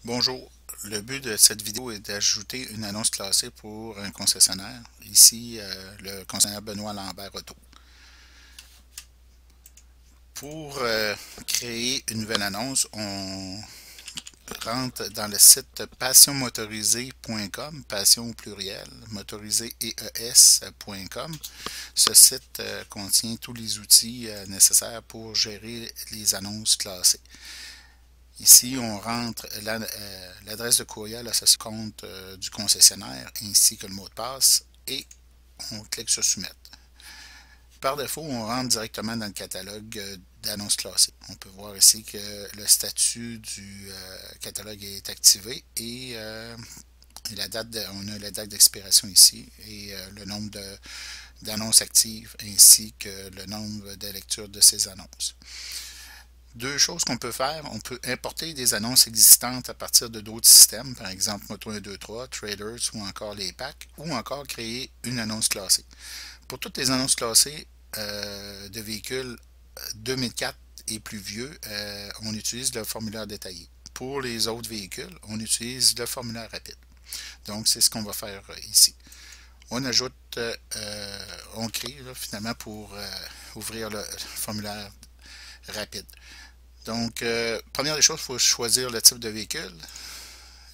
Bonjour, le but de cette vidéo est d'ajouter une annonce classée pour un concessionnaire, ici le concessionnaire Benoît Lambert Auto. Pour créer une nouvelle annonce, on rentre dans le site passionmotorisé.com, passion au pluriel, motoriséees.com. Ce site contient tous les outils nécessaires pour gérer les annonces classées. Ici, on rentre l'adresse de courriel associée au compte du concessionnaire ainsi que le mot de passe et on clique sur Soumettre. Par défaut, on rentre directement dans le catalogue d'annonces classées. On peut voir ici que le statut du catalogue est activé et on a la date d'expiration ici et le nombre d'annonces actives ainsi que le nombre de lectures de ces annonces. Deux choses qu'on peut faire, on peut importer des annonces existantes à partir de d'autres systèmes, par exemple Moto 123, Traders ou encore les packs, ou encore créer une annonce classée. Pour toutes les annonces classées de véhicules 2004 et plus vieux, on utilise le formulaire détaillé. Pour les autres véhicules, on utilise le formulaire rapide. Donc, c'est ce qu'on va faire ici. On ajoute, on crée finalement pour ouvrir le formulaire rapide. Donc, première des choses, il faut choisir le type de véhicule.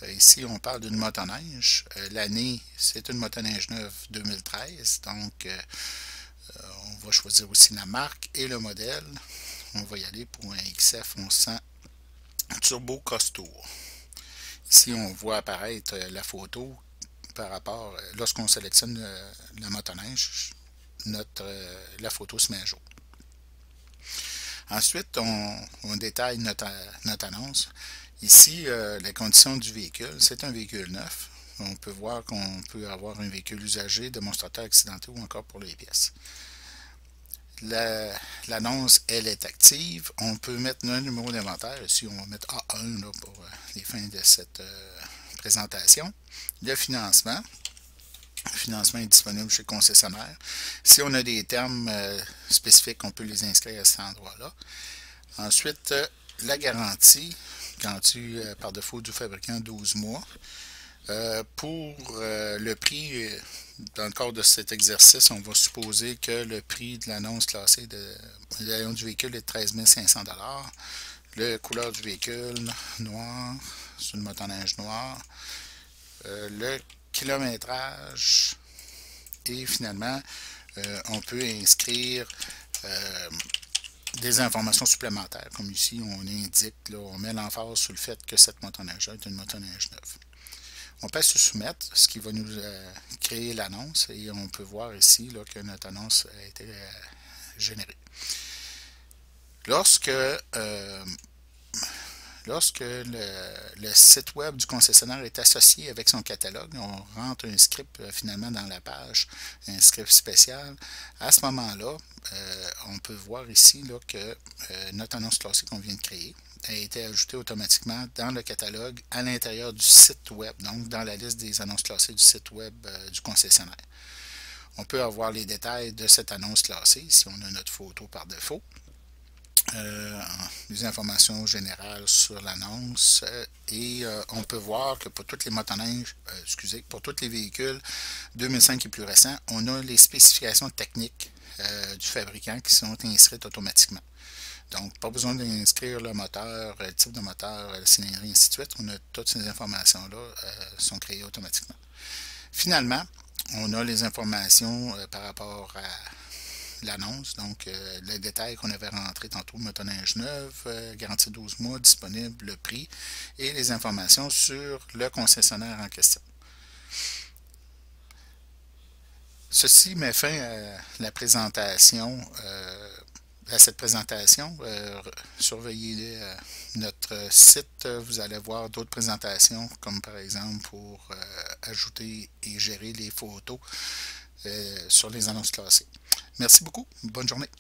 Ici, on parle d'une motoneige. L'année, c'est une motoneige neuve 2013. Donc, on va choisir aussi la marque et le modèle. On va y aller pour un XF 1100 Turbo Costaud. Ici, on voit apparaître la photo par rapport, lorsqu'on sélectionne la motoneige, la photo se met à jour. Ensuite, on détaille notre annonce. Ici, les conditions du véhicule, c'est un véhicule neuf. On peut voir qu'on peut avoir un véhicule usagé, démonstrateur accidenté ou encore pour les pièces. L'annonce, elle est active. On peut mettre un numéro d'inventaire. Ici, on va mettre A1 là, pour les fins de cette présentation. Le financement. Le financement est disponible chez le concessionnaire. Si on a des termes spécifiques, on peut les inscrire à cet endroit-là. Ensuite, la garantie par défaut du fabricant 12 mois. Pour le prix, dans le cadre de cet exercice, on va supposer que le prix de l'annonce classée du véhicule est de 13 500 $. La couleur du véhicule, noir, c'est une motoneige noire. Le kilométrage et finalement on peut inscrire des informations supplémentaires comme ici on indique, là, on met l'emphase sur le fait que cette motoneige est une motoneige neuve. On passe sur soumettre, ce qui va nous créer l'annonce et on peut voir ici là, que notre annonce a été générée. Lorsque le site web du concessionnaire est associé avec son catalogue, on rentre un script finalement dans la page, un script spécial. À ce moment-là, on peut voir ici là, que notre annonce classée qu'on vient de créer a été ajoutée automatiquement dans le catalogue à l'intérieur du site web, donc dans la liste des annonces classées du site web du concessionnaire. On peut avoir les détails de cette annonce classée si on a notre photo par défaut. Les informations générales sur l'annonce et on peut voir que pour toutes les motoneiges, pour tous les véhicules 2005 et plus récents, on a les spécifications techniques du fabricant qui sont inscrites automatiquement. Donc, pas besoin d'inscrire le moteur, le type de moteur, la cylindrée, ainsi de suite. On a toutes ces informations-là sont créées automatiquement. Finalement, on a les informations par rapport à l'annonce, donc les détails qu'on avait rentrés tantôt, motoneige neuve, garantie 12 mois, disponible, le prix et les informations sur le concessionnaire en question. Ceci met fin à la présentation, à cette présentation. Surveillez notre site, vous allez voir d'autres présentations, comme par exemple pour ajouter et gérer les photos sur les annonces classées. Merci beaucoup. Bonne journée.